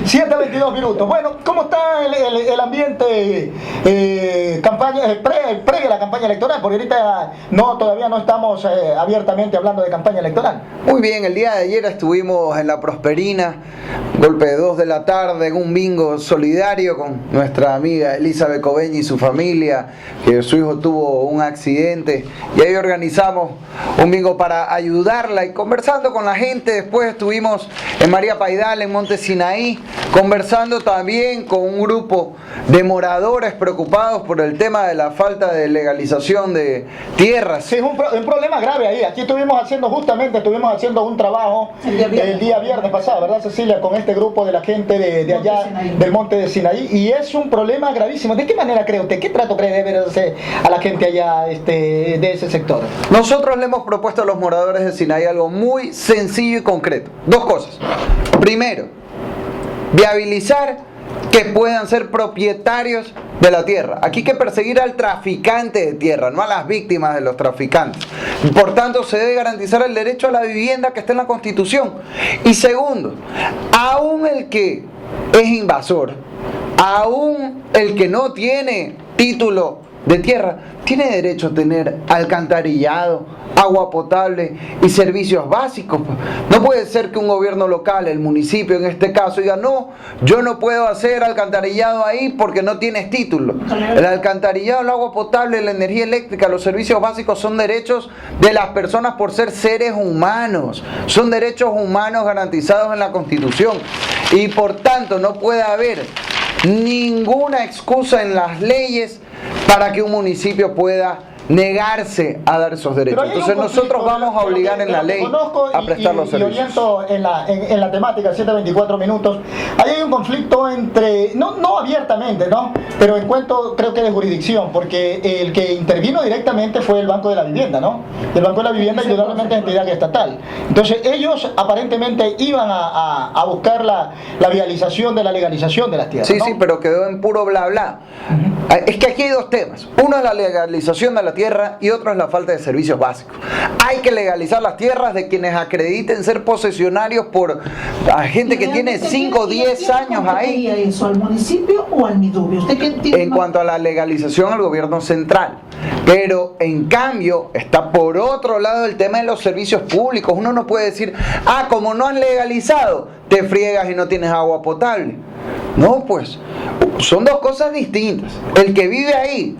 7:22 minutos. Bueno, ¿cómo está el ambiente pre la campaña electoral? Porque ahorita todavía no estamos abiertamente hablando de campaña electoral. Muy bien, el día de ayer estuvimos en La Prosperina, golpe de 2 de la tarde, en un bingo solidario con nuestra amiga Elizabeth Coveña y su familia, que su hijo tuvo un accidente, y ahí organizamos un bingo para ayudarla, y conversando con la gente. Después estuvimos en María Paidal, en Monte Sinaí, conversando también con un grupo de moradores preocupados por el tema de la falta de legalización de tierras. Sí, es un problema grave ahí. Aquí estuvimos haciendo un trabajo el día viernes pasado, ¿verdad, Cecilia? Con este grupo de la gente de allá del Monte de Sinaí, y es un problema gravísimo. ¿De qué manera cree usted? ¿Qué trato cree debe hacer a la gente allá de ese sector? Nosotros le hemos propuesto a los moradores de Sinaí algo muy sencillo y concreto. Dos cosas. Primero, viabilizar que puedan ser propietarios de la tierra. Aquí hay que perseguir al traficante de tierra, no a las víctimas de los traficantes. Por tanto, se debe garantizar el derecho a la vivienda que está en la Constitución. Y segundo, aún el que es invasor, aún el que no tiene título de tierra, tiene derecho a tener alcantarillado, agua potable y servicios básicos. No puede ser que un gobierno local, el municipio en este caso, diga: no, yo no puedo hacer alcantarillado ahí porque no tienes título. El alcantarillado, el agua potable, la energía eléctrica, los servicios básicos son derechos de las personas por ser seres humanos. Son derechos humanos garantizados en la Constitución. Y por tanto no puede haber ninguna excusa en las leyes para que un municipio pueda negarse a dar esos derechos. Entonces nosotros vamos a obligar en la ley a prestar los servicios. Y oriento en la temática, 7:24 minutos. Ahí hay un conflicto entre, no abiertamente, ¿no? Pero en cuanto, creo que de jurisdicción, porque el que intervino directamente fue el Banco de la Vivienda, ¿no? El Banco de la Vivienda indudablemente es entidad estatal. Entonces ellos aparentemente iban a buscar la vialización de la legalización de las tierras, Sí, ¿no? sí, pero quedó en puro bla bla. Es que aquí hay dos temas. Uno es la legalización de la tierra y otro es la falta de servicios básicos. Hay que legalizar las tierras de quienes acrediten ser posesionarios por gente que tiene 5 o 10 años ahí. ¿Eso al municipio o al MIDUBI? ¿Usted qué entiende? En cuanto a la legalización, al gobierno central. Pero en cambio está por otro lado el tema de los servicios públicos. Uno no puede decir: como no has legalizado, te friegas y no tienes agua potable. No, pues son dos cosas distintas. El que vive ahí,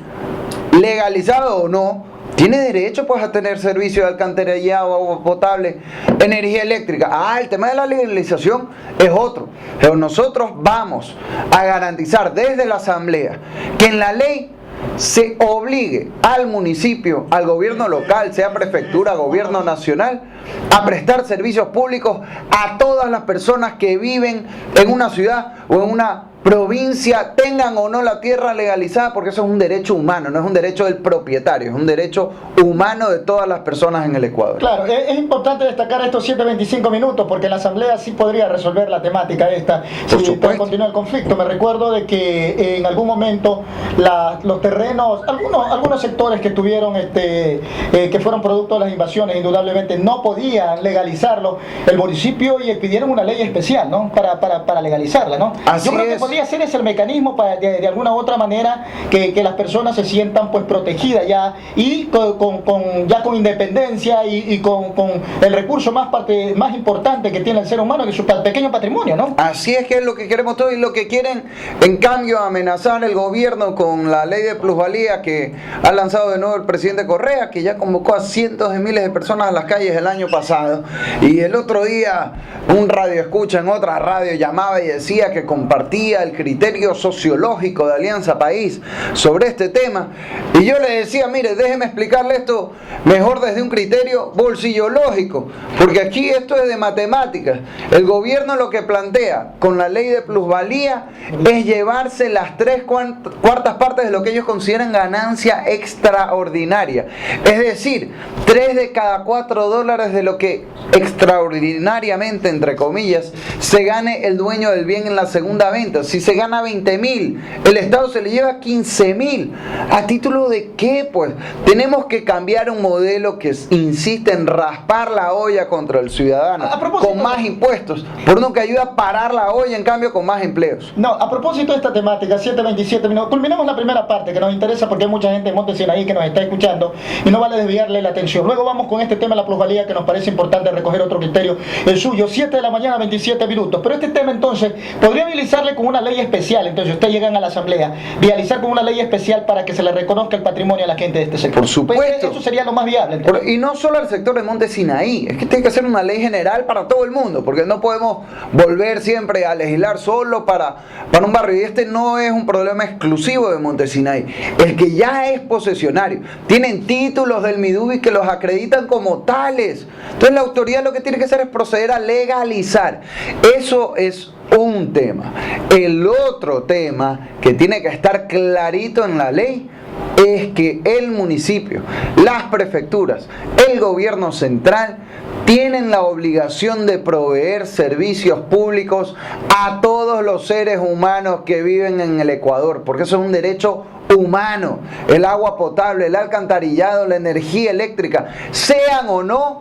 legalizado o no, tiene derecho pues a tener servicio de alcantarillado, agua potable, energía eléctrica. El tema de la legalización es otro. Pero nosotros vamos a garantizar desde la Asamblea que en la ley se obligue al municipio, al gobierno local, sea prefectura, gobierno nacional, a prestar servicios públicos a todas las personas que viven en una ciudad o en una provincia, tengan o no la tierra legalizada, porque eso es un derecho humano, no es un derecho del propietario, es un derecho humano de todas las personas en el Ecuador. Claro, es importante destacar estos 7:25 minutos, porque la Asamblea sí podría resolver la temática esta, si continúa el conflicto. Me recuerdo de que en algún momento los terrenos, algunos sectores que tuvieron que fueron producto de las invasiones, indudablemente no podían legalizarlo el municipio, y pidieron una ley especial, ¿no? para legalizarla, ¿no? Así Yo creo que es. podría ser ese el mecanismo para de alguna u otra manera que las personas se sientan pues protegidas ya, y con independencia y con el recurso más importante que tiene el ser humano, que es su pequeño patrimonio, ¿no? Así es, que es lo que queremos todos, y lo que quieren en cambio amenazar el gobierno con la ley de plusvalía que ha lanzado de nuevo el presidente Correa, que ya convocó a cientos de miles de personas a las calles el año pasado. Y el otro día un radioescucha en otra radio llamaba y decía que compartía el criterio sociológico de Alianza País sobre este tema, y yo le decía: mire, déjeme explicarle esto mejor desde un criterio bolsillológico, porque aquí esto es de matemáticas. El gobierno lo que plantea con la ley de plusvalía es llevarse las 3/4 partes de lo que ellos consideran ganancia extraordinaria, es decir, 3 de cada 4 dólares de lo que extraordinariamente, entre comillas, se gane el dueño del bien en la segunda venta. Si se gana 20.000, el Estado se le lleva 15.000. ¿A título de qué? Pues tenemos que cambiar un modelo que insiste en raspar la olla contra el ciudadano con más impuestos, por no que ayuda a parar la olla, en cambio con más empleos. No, a propósito de esta temática, 7:27 minutos, culminamos la primera parte que nos interesa porque hay mucha gente en Monte Sinaí que nos está escuchando y no vale desviarle la atención. Luego vamos con este tema de la plusvalía, que nos parece importante recoger otro criterio, el suyo. 7 de la mañana, 27 minutos. Pero este tema entonces podría vializarle con una ley especial. Entonces ustedes llegan a la asamblea, vializar con una ley especial para que se le reconozca el patrimonio a la gente de este sector. Por supuesto. Pues eso sería lo más viable. Y no solo al sector de Monte Sinaí, es que tiene que ser una ley general para todo el mundo, porque no podemos volver siempre a legislar solo para un barrio. Y este no es un problema exclusivo de Monte Sinaí. El que ya es posesionario, tienen títulos del Midubi que los acreditan como tales. Entonces la autoridad lo que tiene que hacer es proceder a legalizar. Eso es un tema. El otro tema que tiene que estar clarito en la ley es que el municipio, las prefecturas, el gobierno central tienen la obligación de proveer servicios públicos a todos los seres humanos que viven en el Ecuador, porque eso es un derecho humano. El agua potable, el alcantarillado, la energía eléctrica, sean o no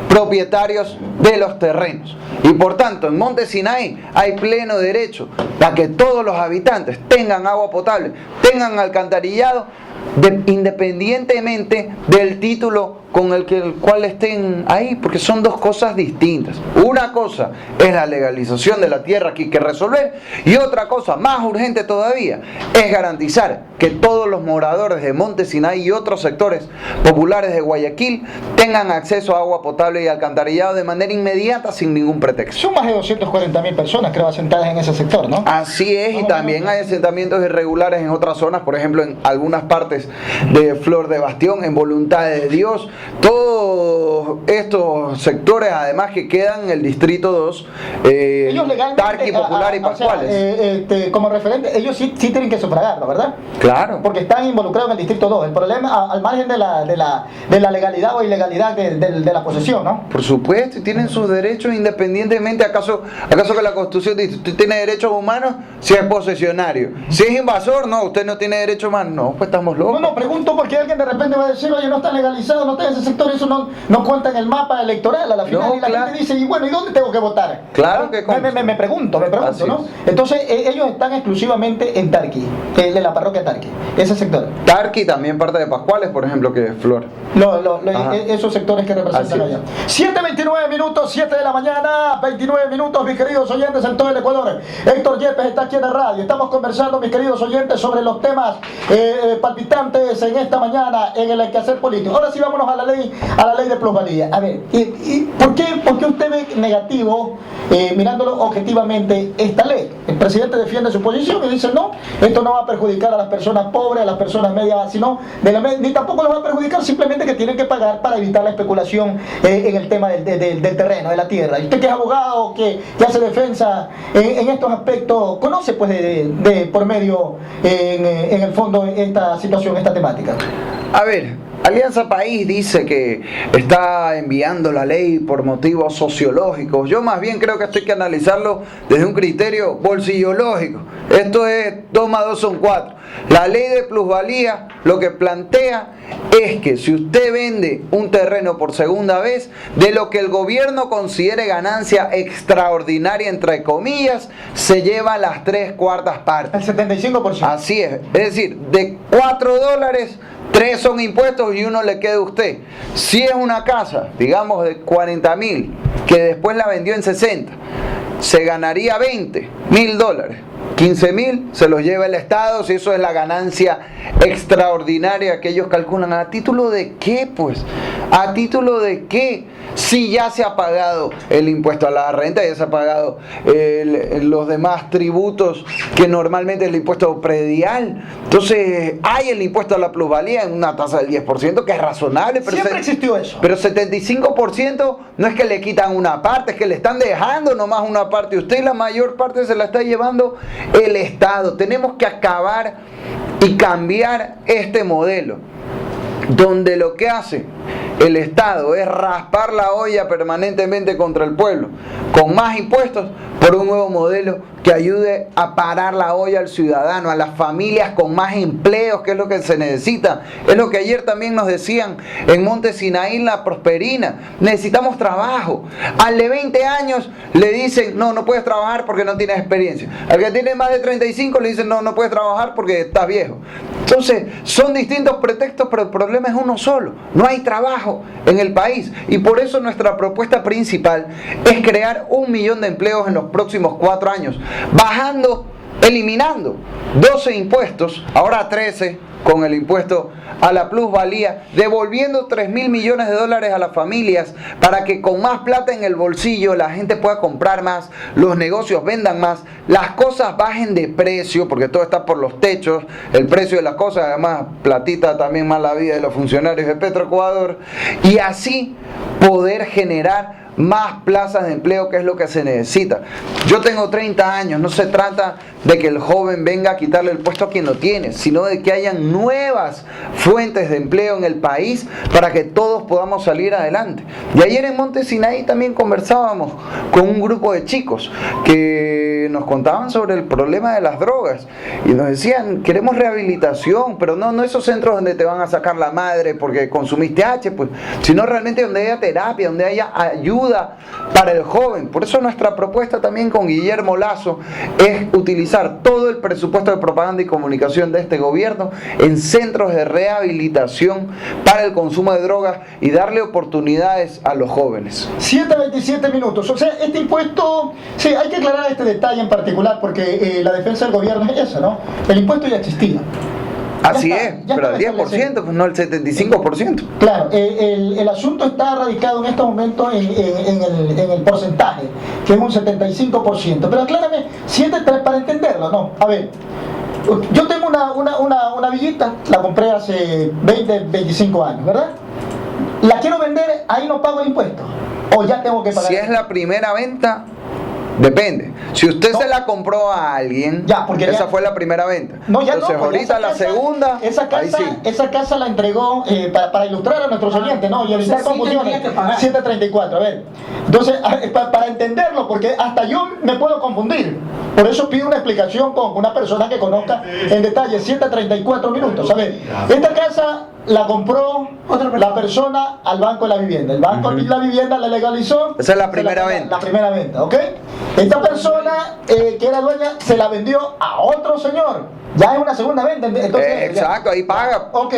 propietarios de los terrenos. Y por tanto, en Monte Sinaí hay pleno derecho a que todos los habitantes tengan agua potable, tengan alcantarillado, independientemente del título con el cual estén ahí, porque son dos cosas distintas. Una cosa es la legalización de la tierra que hay que resolver, y otra cosa más urgente todavía es garantizar que todos los moradores de Monte Sinaí y otros sectores populares de Guayaquil tengan acceso a agua potable y alcantarillado de manera inmediata, sin ningún pretexto. Son más de 240.000 personas, creo, asentadas en ese sector, ¿no? Así es, y también hay asentamientos irregulares en otras zonas, por ejemplo, en algunas partes de Flor de Bastión, en Voluntad de Dios. Todos estos sectores, además, que quedan en el distrito 2, Tarqui, Popular y Pascuales. Como referente, ellos sí tienen que sufragarlo, ¿verdad? Claro. Porque están involucrados en el distrito 2. El problema, al margen de la legalidad o ilegalidad de la posesión, ¿no? Por supuesto, y tienen sus derechos independientemente. ¿Acaso que la Constitución dice usted tiene derechos humanos si es posesionario? Si es invasor, no, usted no tiene derechos humanos. No, pues estamos locos. No, pregunto porque alguien de repente va a decir, oye, no está legalizado, no está en ese sector, eso no cuenta en el mapa electoral a la final. No, y la gente dice, y bueno, ¿y dónde tengo que votar? Claro ¿no? que me pregunto, ¿no? Entonces, ellos están exclusivamente en Tarqui, de la parroquia Tarqui, ese sector. Tarqui, también parte de Pascuales, por ejemplo, que es Flor. Esos sectores que representan allá. 7:29 minutos, 7 de la mañana, 29 minutos, mis queridos oyentes en todo el Ecuador. Héctor Yepes está aquí en la radio. Estamos conversando, mis queridos oyentes, sobre los temas palpitantes en esta mañana en el quehacer político. Ahora sí, vámonos a la ley de plusvalía. A ver, ¿por qué usted ve negativo, mirándolo objetivamente, esta ley? El presidente defiende su posición y dice, no, esto no va a perjudicar a las personas pobres, a las personas medias, sino ni tampoco los va a perjudicar, simplemente que tienen que pagar para evitar la especulación en el tema del terreno, de la tierra. Y usted, que es abogado, que hace defensa en estos aspectos, conoce pues de por medio en el fondo esta situación, esta temática. A ver, Alianza País dice que está enviando la ley por motivos sociológicos. Yo más bien creo que esto hay que analizarlo desde un criterio bolsillológico. Esto es 2 más 2 son 4. La ley de plusvalía lo que plantea es que si usted vende un terreno por segunda vez, de lo que el gobierno considere ganancia extraordinaria, entre comillas, se lleva las 3/4 partes. El 75%. Así es. Es decir, de $4, 3 son impuestos y 1 le queda a usted. Si es una casa, digamos, de 40.000, que después la vendió en 60, se ganaría $20.000. 15.000 se los lleva el Estado, si eso es la ganancia extraordinaria que ellos calculan. ¿A título de qué, pues? ¿A título de qué? Si ya se ha pagado el impuesto a la renta, ya se ha pagado los demás tributos que normalmente es el impuesto predial. Entonces, hay el impuesto a la plusvalía en una tasa del 10%, que es razonable. Pero siempre existió eso. Pero 75% no es que le quitan una parte, es que le están dejando nomás una parte. Usted la mayor parte se la está llevando el Estado. Tenemos que acabar y cambiar este modelo, donde lo que hace el Estado es raspar la olla permanentemente contra el pueblo, con más impuestos, por un nuevo modelo que ayude a parar la olla al ciudadano, a las familias con más empleos, que es lo que se necesita. Es lo que ayer también nos decían en Monte Sinaí, La Prosperina. Necesitamos trabajo. Al de 20 años le dicen, no puedes trabajar porque no tienes experiencia. Al que tiene más de 35 le dicen, no puedes trabajar porque estás viejo. Entonces, son distintos pretextos, pero el problema es uno solo. No hay trabajo en el país. Y por eso nuestra propuesta principal es crear 1 millón de empleos en los próximos 4 años. Eliminando 12 impuestos, ahora 13 con el impuesto a la plusvalía, devolviendo 3.000 millones de dólares a las familias para que con más plata en el bolsillo la gente pueda comprar más, los negocios vendan más, las cosas bajen de precio, porque todo está por los techos, el precio de las cosas, además platita también más la vida de los funcionarios de Petroecuador, y así poder generar más plazas de empleo, que es lo que se necesita. Yo tengo 30 años, no se trata de que el joven venga a quitarle el puesto a quien lo tiene, sino de que hayan nuevas fuentes de empleo en el país para que todos podamos salir adelante. Y ayer en Monte Sinaí también conversábamos con un grupo de chicos que nos contaban sobre el problema de las drogas y nos decían, queremos rehabilitación, pero no esos centros donde te van a sacar la madre porque consumiste H, pues, sino realmente donde haya terapia, donde haya ayuda para el joven. Por eso nuestra propuesta también con Guillermo Lazo es utilizar todo el presupuesto de propaganda y comunicación de este gobierno en centros de rehabilitación para el consumo de drogas y darle oportunidades a los jóvenes. 7:27 minutos. O sea, este impuesto, sí, hay que aclarar este detalle en particular porque la defensa del gobierno es esa, ¿no? El impuesto ya existía. Así es, pero el 10%, pues no el 75%. Claro, el asunto está radicado en estos momentos en el porcentaje, que es un 75%. Pero aclárame, para entenderlo, ¿no? A ver, yo tengo una villita, la compré hace 20-25 años, ¿verdad? La quiero vender, ahí no pago el impuesto. O ya tengo que pagar. Si es la primera venta, depende. Si usted se la compró a alguien, porque esa fue la primera venta. Entonces ahorita la segunda, ahí sí. Esa casa la entregó para ilustrar a nuestros oyentes, ¿no? Y evitar confusiones. 734, a ver. Entonces, para entenderlo, porque hasta yo me puedo confundir. Por eso pido una explicación con una persona que conozca en detalle. 7:34 minutos. A ver, esta casa la compró la persona al Banco de la Vivienda. El Banco de la Vivienda la legalizó. Esa es la primera venta. La primera venta, ¿ok? Esta persona que era dueña se la vendió a otro señor. Ya es una segunda venta. Entonces, exacto, ahí paga. Ok.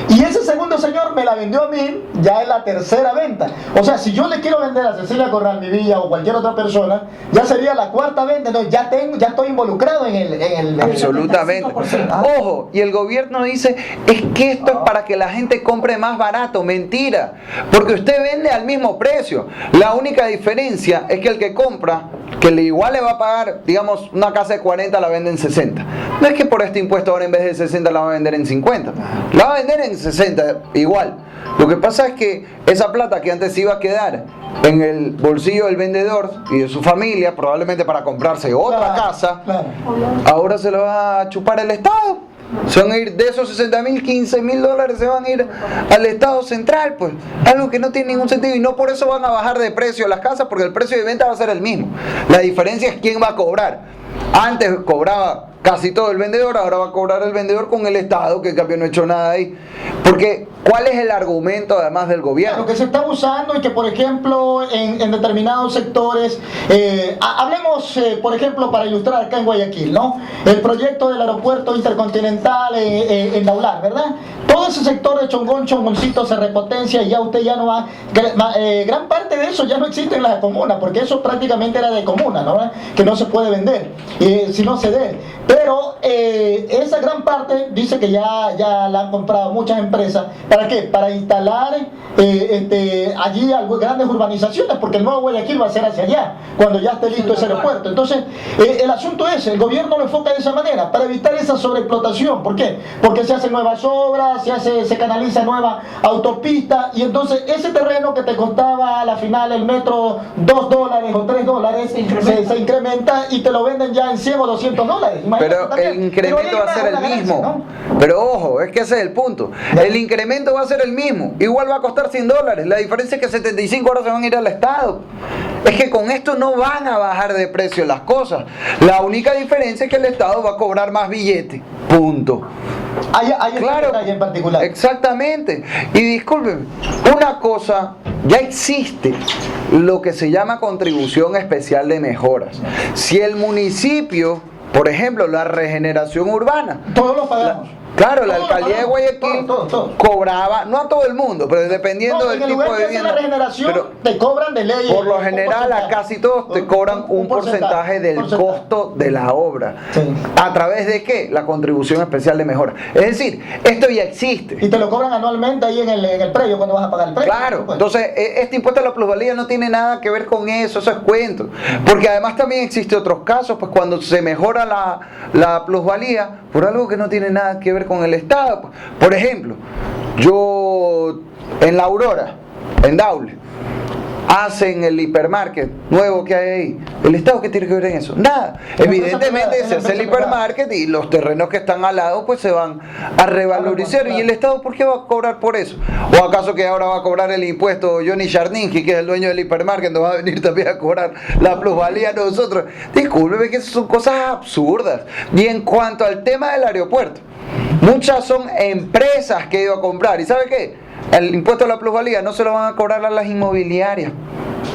Y ese segundo señor me la vendió a mí, ya es la tercera venta. O sea, si yo le quiero vender a Cecilia Corral, mi villa o cualquier otra persona, ya sería la cuarta venta. Entonces ya estoy involucrado en el absolutamente. Ojo, y el gobierno dice, es que esto es para que la gente compre más barato. Mentira, porque usted vende al mismo precio. La única diferencia es que el que compra, que igual le va a pagar, digamos, una casa de 40 la vende en 60. No es que por este impuesto ahora en vez de 60 la va a vender en 50. La va a vender en 60 igual. Lo que pasa es que esa plata que antes iba a quedar en el bolsillo del vendedor y de su familia, probablemente para comprarse otra casa, ahora se lo va a chupar el Estado. Se van a ir de esos 60.000, 15.000 dólares se van a ir al Estado central, pues algo que no tiene ningún sentido, y no por eso van a bajar de precio las casas, porque el precio de venta va a ser el mismo. La diferencia es quién va a cobrar. Antes cobraba casi todo el vendedor, ahora va a cobrar el vendedor con el Estado, que en cambio no ha hecho nada ahí. Porque, ¿cuál es el argumento además del gobierno? Lo que se está usando y que, por ejemplo, en determinados sectores, hablemos, por ejemplo, para ilustrar acá en Guayaquil, ¿no? El proyecto del aeropuerto intercontinental en Daular, ¿verdad? Todo ese sector de Chongón, Chongoncito se repotencia y ya usted ya no va... gran parte de eso ya no existe en la comuna, porque eso prácticamente era de comuna, ¿no? Que no se puede vender, si no ceder. Pero esa gran parte dice que ya la han comprado muchas empresas. ¿Para qué? Para instalar allí grandes urbanizaciones, porque el nuevo Guayaquil va a ser hacia allá, cuando ya esté listo ese aeropuerto. Entonces, el asunto es, el gobierno lo enfoca de esa manera, para evitar esa sobreexplotación. ¿Por qué? Porque se hacen nuevas obras, se canaliza nueva autopista, y entonces ese terreno que te costaba a la final el metro $2 o $3, se incrementa y te lo venden ya en 100 o $200. Pero el incremento va a ser el mismo. ¿No? Pero ojo, es que ese es el punto. El incremento fundamento va a ser el mismo, igual va a costar $100, la diferencia es que 75 ahora se van a ir al Estado. Es que con esto no van a bajar de precio las cosas, la única diferencia es que el Estado va a cobrar más billete, punto. Hay Claro, detalle en particular. exactamente. Y discúlpeme, una cosa, ya existe lo que se llama contribución especial de mejoras. Si el municipio, por ejemplo, la regeneración urbana, Todos lo pagamos. claro, la Todos alcaldía de lo pagamos. Guayaquil Todos. cobraba, no a todo el mundo, pero dependiendo No, del en el tipo lugar de que hace vivienda. la regeneración, Pero te cobran de ley. por lo un general a porcentaje. casi todos te cobran un porcentaje del costo de la obra. Sí. ¿A través de qué? La contribución especial de mejora. Es decir, esto ya existe. Y te lo cobran anualmente ahí en el predio cuando vas a pagar el predio. Claro, Pues. entonces este impuesto a la plusvalía no tiene nada que ver con eso es cuento. Porque además también existe otros casos, pues cuando se mejora la plusvalía por algo que no tiene nada que ver con el Estado. Pues. Por ejemplo, yo en La Aurora, en Daule, hacen el hipermarket nuevo que hay ahí. ¿El Estado qué tiene que ver en eso? Nada. Evidentemente se hace el hipermarket y los terrenos que están al lado pues se van a revalorizar. ¿Y el Estado por qué va a cobrar por eso? ¿O acaso que ahora va a cobrar el impuesto Johnny Charningi, que es el dueño del hipermarket, nos va a venir también a cobrar la plusvalía a nosotros? Discúlpeme que son cosas absurdas. Y en cuanto al tema del aeropuerto, muchas son empresas que he ido a comprar. ¿Y sabe qué? El impuesto a la plusvalía no se lo van a cobrar a las inmobiliarias.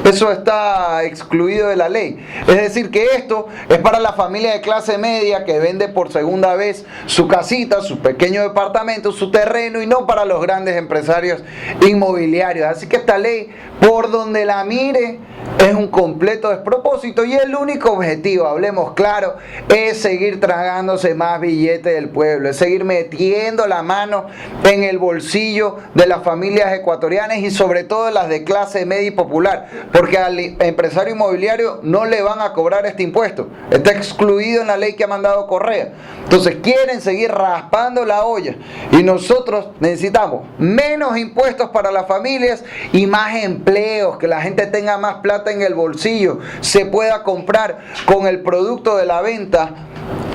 Eso está excluido de la ley. Es decir, que esto es para la familia de clase media que vende por segunda vez su casita, su pequeño departamento, su terreno, y no para los grandes empresarios inmobiliarios. Así que esta ley, por donde la mire, es un completo despropósito, y el único objetivo, hablemos claro, es seguir tragándose más billetes del pueblo, es seguir metiendo la mano en el bolsillo de las familias ecuatorianas y sobre todo las de clase media y popular, porque al empresario inmobiliario no le van a cobrar este impuesto, está excluido en la ley que ha mandado Correa. Entonces quieren seguir raspando la olla, y nosotros necesitamos menos impuestos para las familias y más empleos, que la gente tenga más plata en el bolsillo, se pueda comprar con el producto de la venta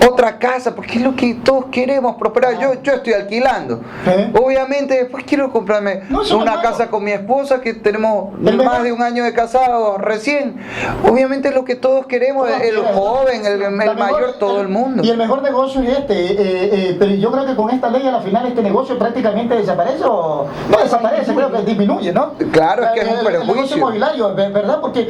otra casa, porque es lo que todos queremos, prosperar. Yo estoy alquilando, obviamente después quiero comprarme una casa con mi esposa, que tenemos más de un año de casados recién. Obviamente es lo que todos queremos, el joven, el mayor, todo el mundo. Y el mejor negocio es pero yo creo que con esta ley a la final este negocio prácticamente desaparece, o no desaparece, creo que disminuye, ¿no? Claro, es que es un perjuicio. El negocio inmobiliario, ¿verdad? Porque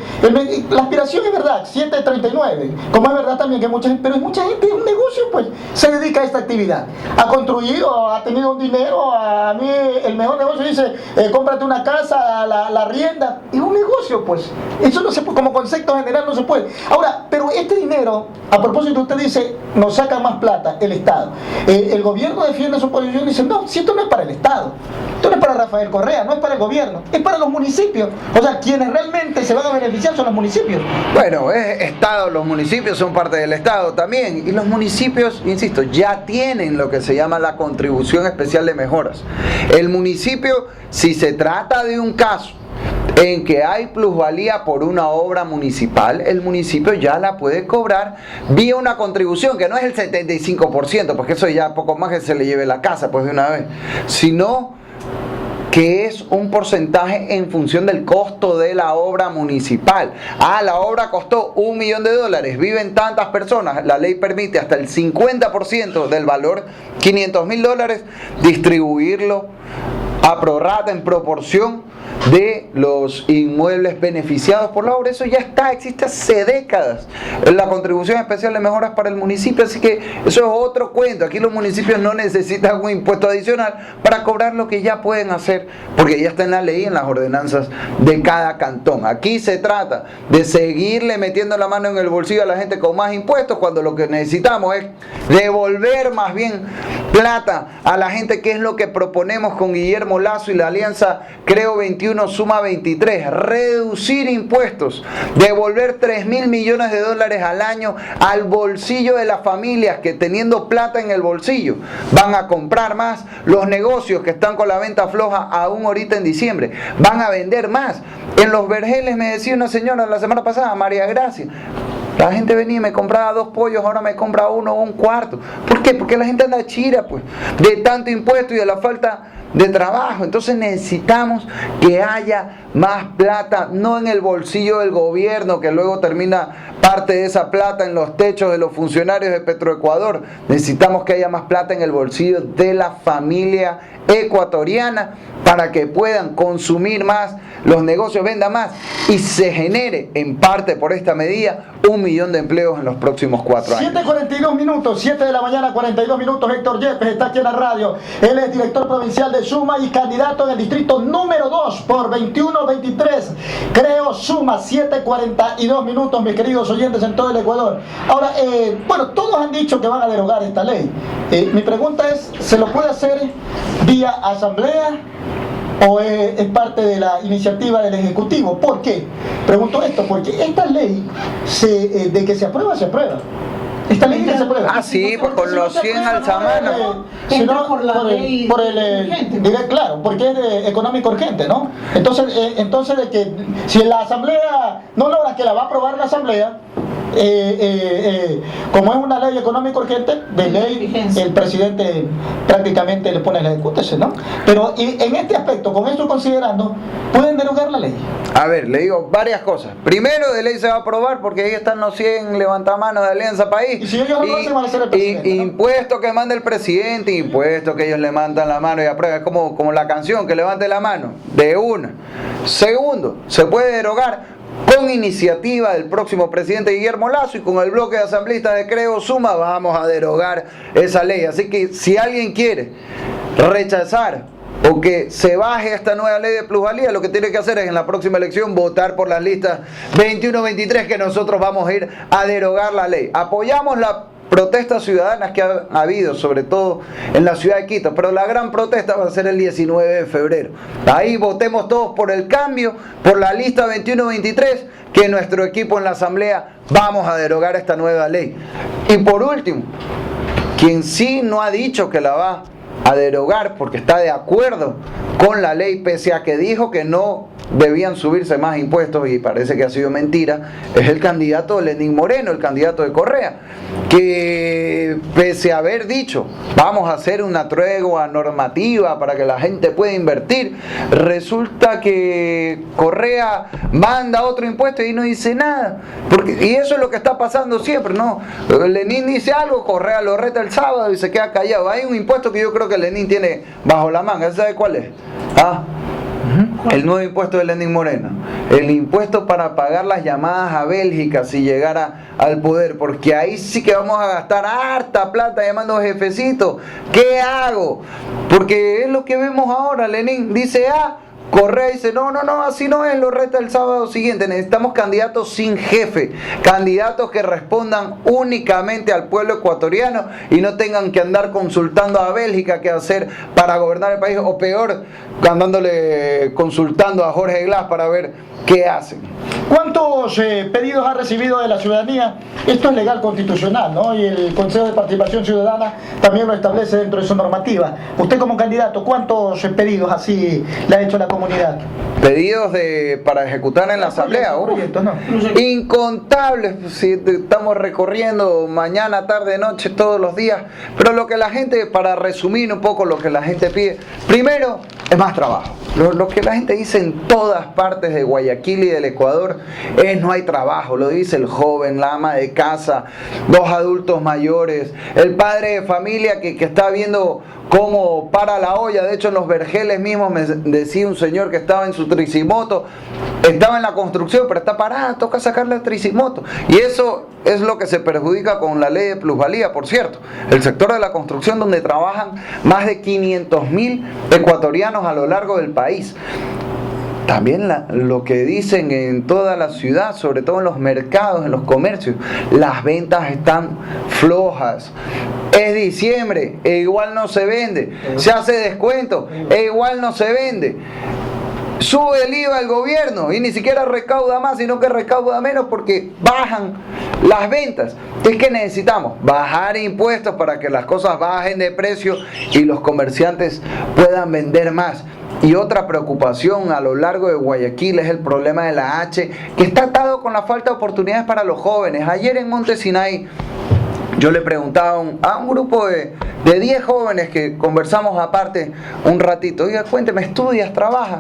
la aspiración es verdad, 739, como es verdad también que pero mucha gente, un negocio, pues se dedica a esta actividad, ha construido, ha tenido un dinero. A mí el mejor negocio dice, cómprate una casa, la rienda, y un negocio, pues eso no se puede, como concepto general no se puede. Ahora, pero este dinero, a propósito, usted dice, nos saca más plata el Estado, el gobierno defiende su posición y dice, no, si esto no es para el Estado, esto no es para Rafael Correa, no es para el gobierno, es para los municipios. O sea, quienes realmente se van a beneficiar son los municipios. Bueno, es Estado, los municipios son parte del Estado también, y los municipios, insisto, ya tienen lo que se llama la contribución especial de mejoras. El municipio, si se trata de un caso en que hay plusvalía por una obra municipal, el municipio ya la puede cobrar vía una contribución, que no es el 75%, porque eso ya poco más que se le lleve la casa, pues de una vez, sino que es un porcentaje en función del costo de la obra municipal. La obra costó $1 millón, viven tantas personas, la ley permite hasta el 50% del valor, $500,000, distribuirlo a prorrata en proporción de los inmuebles beneficiados por la obra. Eso ya existe hace décadas, la contribución especial de mejoras para el municipio, así que eso es otro cuento. Aquí los municipios no necesitan un impuesto adicional para cobrar lo que ya pueden hacer, porque ya está en la ley, en las ordenanzas de cada cantón. Aquí se trata de seguirle metiendo la mano en el bolsillo a la gente con más impuestos, cuando lo que necesitamos es devolver más bien plata a la gente, que es lo que proponemos con Guillermo Lazo y la alianza Creo 21 suma 23, reducir impuestos, devolver $3.000 millones al año al bolsillo de las familias, que teniendo plata en el bolsillo van a comprar más. Los negocios que están con la venta floja aún ahorita en diciembre van a vender más. En Los Vergeles me decía una señora la semana pasada, María Gracia, la gente venía y me compraba 2 pollos, ahora me compra 1 o un cuarto. ¿Por qué? Porque la gente anda chira, pues, de tanto impuesto y de la falta de trabajo. Entonces necesitamos que haya más plata, no en el bolsillo del gobierno, que luego termina parte de esa plata en los techos de los funcionarios de Petroecuador. Necesitamos que haya más plata en el bolsillo de la familia ecuatoriana para que puedan consumir más, los negocios vendan más y se genere en parte por esta medida 1 millón de empleos en los próximos 4 años. 7:42 minutos, 7 de la mañana, 42 minutos. Héctor Yepes está aquí en la radio. Él es director provincial de Suma y candidato en el distrito número 2 por 21-23. Creo Suma, 7:42 minutos, mis queridos oyentes en todo el Ecuador. Ahora, bueno, todos han dicho que van a derogar esta ley. Mi pregunta es, ¿se lo puede hacer vía asamblea o es parte de la iniciativa del Ejecutivo? ¿Por qué? Pregunto esto, porque esta ley, de que se aprueba, se aprueba. Esta ley que se aprueba. Ah, sí, pues con los 100 alzamanos. Entra por la ley urgente. Claro, porque es de económico urgente, ¿no? Entonces de que si la asamblea no logra, que la va a aprobar la asamblea, como es una ley económica urgente, de ley el presidente prácticamente le pone la ejecútese, ¿no? Pero en este aspecto, con esto considerando, ¿pueden derogar la ley? A ver, le digo varias cosas. Primero, de ley se va a aprobar porque ahí están los 100 levantamanos de Alianza País. Y si ellos no lo hacen, van a ser el presidente, ¿no? Impuesto que manda el presidente, impuesto que ellos levantan la mano y aprueban. Es como la canción, que levante la mano, de una. Segundo, se puede derogar con iniciativa del próximo presidente Guillermo Lasso y con el bloque de asambleístas de Creo Suma vamos a derogar esa ley. Así que si alguien quiere rechazar o que se baje esta nueva ley de plusvalía, lo que tiene que hacer es en la próxima elección votar por las listas 21-23, que nosotros vamos a ir a derogar la ley. Apoyamos la protestas ciudadanas que ha habido, sobre todo en la ciudad de Quito, pero la gran protesta va a ser el 19 de febrero. Ahí votemos todos por el cambio, por la lista 21-23, que nuestro equipo en la asamblea vamos a derogar esta nueva ley. Y por último, quien sí no ha dicho que la va a derogar porque está de acuerdo con la ley, pese a que dijo que no debían subirse más impuestos, y parece que ha sido mentira, es el candidato Lenín Moreno, el candidato de Correa, que pese a haber dicho vamos a hacer una tregua normativa para que la gente pueda invertir, resulta que Correa manda otro impuesto y no dice nada, y eso es lo que está pasando siempre, ¿no? Lenín dice algo, Correa lo reta el sábado y se queda callado. Hay un impuesto que yo creo que Lenín tiene bajo la manga, ¿sabe cuál es? El nuevo impuesto de Lenín Moreno, el impuesto para pagar las llamadas a Bélgica si llegara al poder, porque ahí sí que vamos a gastar harta plata llamando jefecito. ¿Qué hago? Porque es lo que vemos ahora. Lenín dice Correa dice, no, así no es, lo reta el sábado siguiente. Necesitamos candidatos sin jefe, candidatos que respondan únicamente al pueblo ecuatoriano y no tengan que andar consultando a Bélgica qué hacer para gobernar el país, o peor, consultando a Jorge Glass para ver qué hacen. ¿Cuántos pedidos ha recibido de la ciudadanía? Esto es legal constitucional, ¿no? Y el Consejo de Participación Ciudadana también lo establece dentro de su normativa. Usted como candidato, ¿cuántos pedidos así le ha hecho la comunidad? Pedidos para ejecutar en la asamblea, proyectos, ¿no? Incontables, si estamos recorriendo mañana, tarde, noche, todos los días, pero lo que la gente, para resumir un poco lo que la gente pide, primero es más trabajo. Lo que la gente dice en todas partes de Guayaquil y del Ecuador es no hay trabajo, lo dice el joven, la ama de casa, dos adultos mayores, el padre de familia que está viendo cómo para la olla. De hecho, en los Vergeles mismos me decía un señor que estaba en su tricimoto, estaba en la construcción pero está parada, toca sacar la tricimoto, y eso es lo que se perjudica con la ley de plusvalía. Por cierto, el sector de la construcción, donde trabajan más de 500.000 ecuatorianos a lo largo del país. También lo que dicen en toda la ciudad, sobre todo en los mercados, en los comercios, las ventas están flojas. Es diciembre e igual no se vende. Se hace descuento e igual no se vende. Sube el IVA el gobierno y ni siquiera recauda más, sino que recauda menos porque bajan las ventas. Es que necesitamos bajar impuestos para que las cosas bajen de precio y los comerciantes puedan vender más. Y otra preocupación a lo largo de Guayaquil es el problema de la H, que está atado con la falta de oportunidades para los jóvenes. Ayer en Monte Sinai yo le preguntaba a un grupo de de 10 jóvenes que conversamos aparte un ratito, oiga, cuénteme, ¿estudias, trabajas?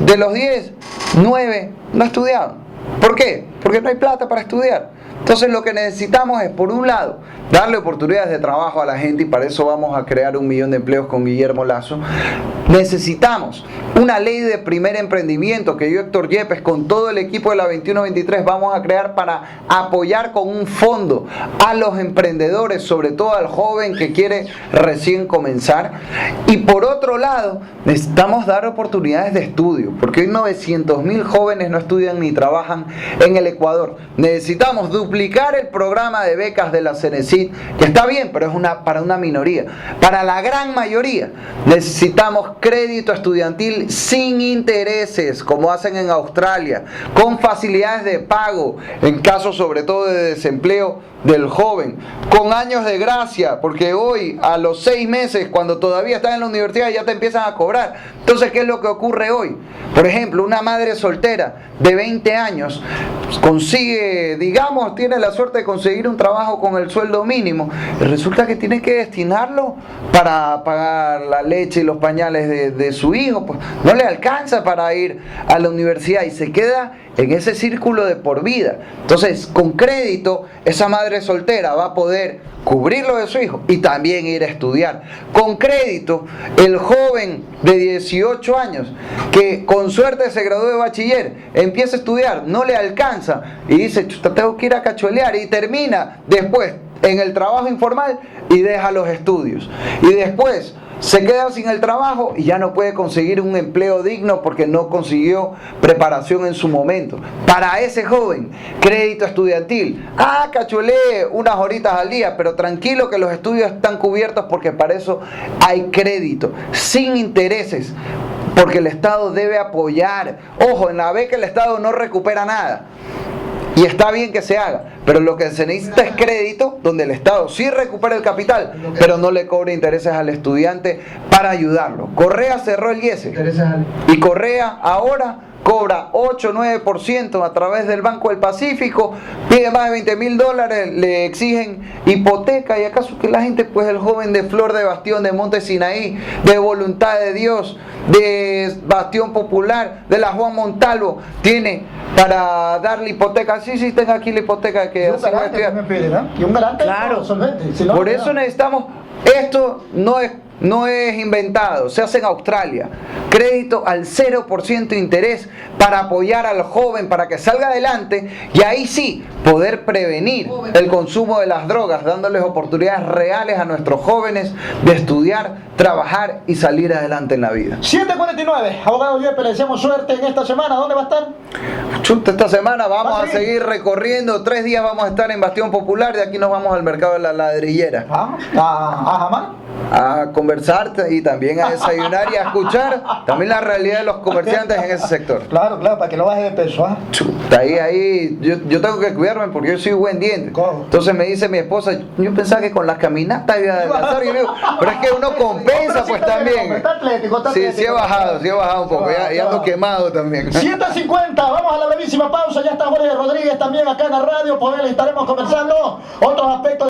De los 10, 9 no estudiaban. ¿Por qué? Porque no hay plata para estudiar. Entonces lo que necesitamos es, por un lado, darle oportunidades de trabajo a la gente, y para eso vamos a crear 1 millón de empleos con Guillermo Lazo. Necesitamos una ley de primer emprendimiento que yo, Héctor Yepes, con todo el equipo de la 21-23 vamos a crear para apoyar con un fondo a los emprendedores, sobre todo al joven que quiere recién comenzar. Y por otro lado, necesitamos dar oportunidades de estudio, porque hoy 900.000 jóvenes no estudian ni trabajan en el Ecuador. Necesitamos duplicar el programa de becas de la Cenecit, que está bien, pero es para una minoría. Para la gran mayoría necesitamos crédito estudiantil sin intereses, como hacen en Australia, con facilidades de pago en caso sobre todo de desempleo del joven, con años de gracia, porque hoy a los 6 meses, cuando todavía estás en la universidad, ya te empiezan a cobrar. Entonces, ¿qué es lo que ocurre hoy? Por ejemplo, una madre soltera de 20 años consigue, digamos, tiene la suerte de conseguir un trabajo con el sueldo mínimo, y resulta que tiene que destinarlo para pagar la leche y los pañales de su hijo, pues no le alcanza para ir a la universidad y se queda en ese círculo de por vida. Entonces, con crédito, esa madre soltera va a poder cubrir lo de su hijo y también ir a estudiar. Con crédito, el joven de 18 años que con suerte se graduó de bachiller, empieza a estudiar, no le alcanza y dice, chuta, tengo que ir a cachuelear, y termina después en el trabajo informal y deja los estudios. Y después se queda sin el trabajo y ya no puede conseguir un empleo digno porque no consiguió preparación en su momento. Para ese joven, crédito estudiantil. Cachulee unas horitas al día, pero tranquilo que los estudios están cubiertos porque para eso hay crédito, sin intereses, porque el Estado debe apoyar. Ojo, en la beca el Estado no recupera nada. Y está bien que se haga, pero lo que se necesita es crédito, donde el Estado sí recupera el capital, pero no le cobre intereses al estudiante para ayudarlo. Correa cerró el IESE y Correa ahora cobra 8-9% a través del Banco del Pacífico, pide más de $20,000, le exigen hipoteca. ¿Y acaso que la gente, pues el joven de Flor de Bastión, de Monte Sinaí, de Voluntad de Dios, de Bastión Popular, de la Juan Montalvo, tiene para darle hipoteca? Sí, tenga aquí la hipoteca que y un garante que me piden, ¿no? Y un garante, claro, solvente. Si no, por eso necesitamos, esto no es inventado, se hace en Australia. Crédito al 0% interés para apoyar al joven para que salga adelante, y ahí sí poder prevenir el consumo de las drogas, dándoles oportunidades reales a nuestros jóvenes de estudiar, trabajar y salir adelante en la vida. 7:49, abogado Yepes, le deseamos suerte en esta semana. ¿Dónde va a estar? Chuta, esta semana vamos a seguir recorriendo, 3 días vamos a estar en Bastión Popular, de aquí nos vamos al mercado de la ladrillera. A conversar y también a desayunar y a escuchar también la realidad de los comerciantes en ese sector. Claro, para que no baje de peso. Chuta, ahí yo tengo que cuidarme porque yo soy buen diente. ¿Cómo? Entonces me dice mi esposa, yo pensaba que con las caminatas iba a adelgazar, y yo digo, pero es que uno compensa pues también. Está atlético, sí, sí he bajado un poco, ya ando quemado también. 7:50, vamos a la brevísima pausa, ya está Jorge Rodríguez también acá en la radio, por él estaremos conversando otros aspectos.